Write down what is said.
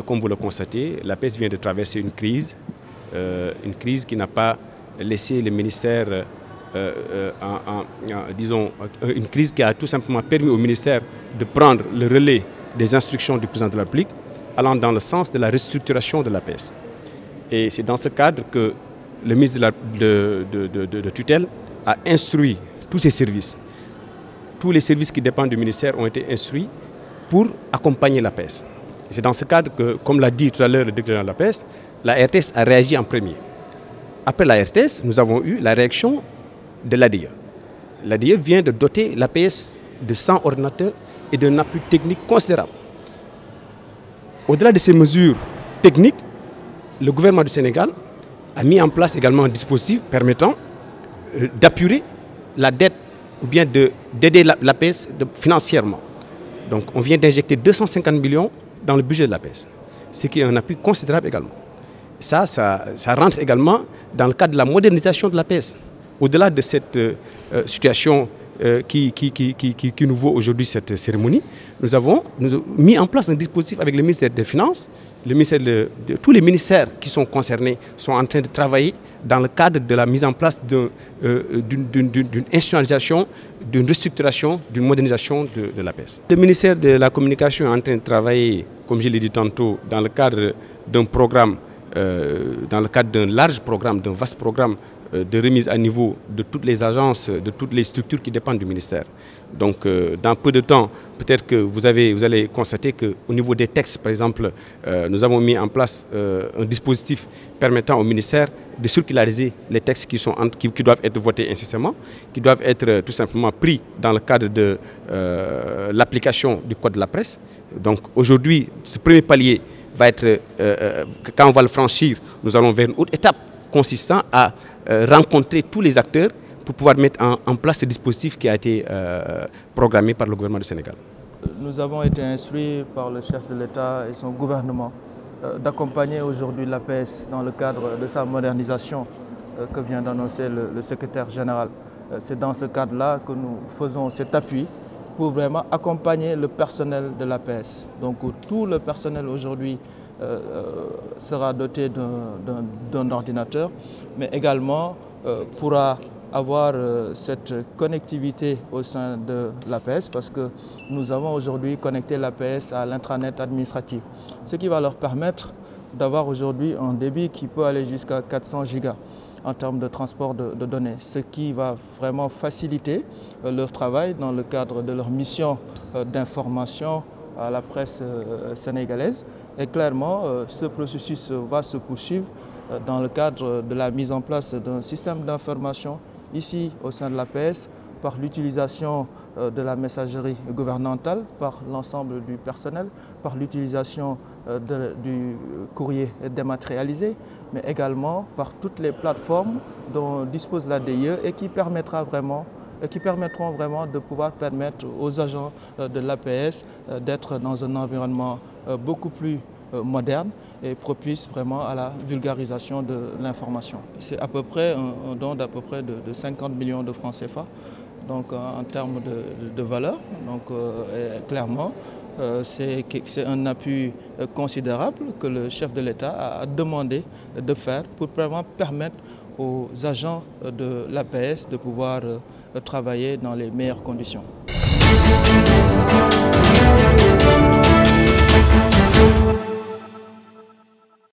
Comme vous le constatez, l'APS vient de traverser une crise qui n'a pas laissé le ministère, disons, une crise qui a tout simplement permis au ministère de prendre le relais des instructions du président de la République, allant dans le sens de la restructuration de l'APS. Et c'est dans ce cadre que le ministre de tutelle a instruit tous ses services. Tous les services qui dépendent du ministère ont été instruits pour accompagner l'APS. C'est dans ce cadre que, comme l'a dit tout à l'heure le directeur de l'APS, la RTS a réagi en premier. Après la RTS, nous avons eu la réaction de l'ADIE. L'ADIE vient de doter l'APS de 100 ordinateurs et d'un appui technique considérable. Au-delà de ces mesures techniques, le gouvernement du Sénégal a mis en place également un dispositif permettant d'apurer la dette ou bien d'aider l'APS financièrement. Donc on vient d'injecter 250 millions dans le budget de l'APS, ce qui est un appui considérable également. Ça rentre également dans le cadre de la modernisation de l'APS. Au-delà de cette situation qui nous vaut aujourd'hui cette cérémonie, nous avons mis en place un dispositif avec le ministère des Finances. Tous les ministères qui sont concernés sont en train de travailler dans le cadre de la mise en place d'une institutionnalisation, d'une restructuration, d'une modernisation de l'APS. Le ministère de la Communication est en train de travailler, comme je l'ai dit tantôt, dans le cadre d'un programme, dans le cadre d'un large programme, d'un vaste programme de remise à niveau de toutes les agences, de toutes les structures qui dépendent du ministère. Donc dans peu de temps, peut-être que vous allez constater qu'au niveau des textes, par exemple, nous avons mis en place un dispositif permettant au ministère de circulariser les textes qui doivent être votés incessamment, qui doivent être tout simplement pris dans le cadre de l'application du Code de la presse. Donc aujourd'hui, ce premier palier va être, quand on va le franchir, nous allons vers une autre étape consistant à rencontrer tous les acteurs pour pouvoir mettre en place ce dispositif qui a été programmé par le gouvernement du Sénégal. Nous avons été instruits par le chef de l'État et son gouvernement d'accompagner aujourd'hui l'APS dans le cadre de sa modernisation que vient d'annoncer le secrétaire général. C'est dans ce cadre-là que nous faisons cet appui pour vraiment accompagner le personnel de l'APS. Donc tout le personnel aujourd'hui sera doté d'un ordinateur, mais également pourra avoir cette connectivité au sein de l'APS parce que nous avons aujourd'hui connecté l'APS à l'intranet administratif, ce qui va leur permettre d'avoir aujourd'hui un débit qui peut aller jusqu'à 400 gigas en termes de transport de données, ce qui va vraiment faciliter leur travail dans le cadre de leur mission d'information à la presse sénégalaise. Et clairement, ce processus va se poursuivre dans le cadre de la mise en place d'un système d'information ici au sein de l'APS par l'utilisation de la messagerie gouvernementale, par l'ensemble du personnel, par l'utilisation du courrier dématérialisé, mais également par toutes les plateformes dont dispose l'ADIE et qui permettront vraiment de pouvoir permettre aux agents de l'APS d'être dans un environnement beaucoup plus moderne et propice vraiment à la vulgarisation de l'information. C'est à peu près un don d'à peu près de 50 millions de francs CFA, donc en termes de valeur. Donc clairement, c'est un appui considérable que le chef de l'État a demandé de faire pour vraiment permettre aux agents de l'APS de pouvoir travailler dans les meilleures conditions.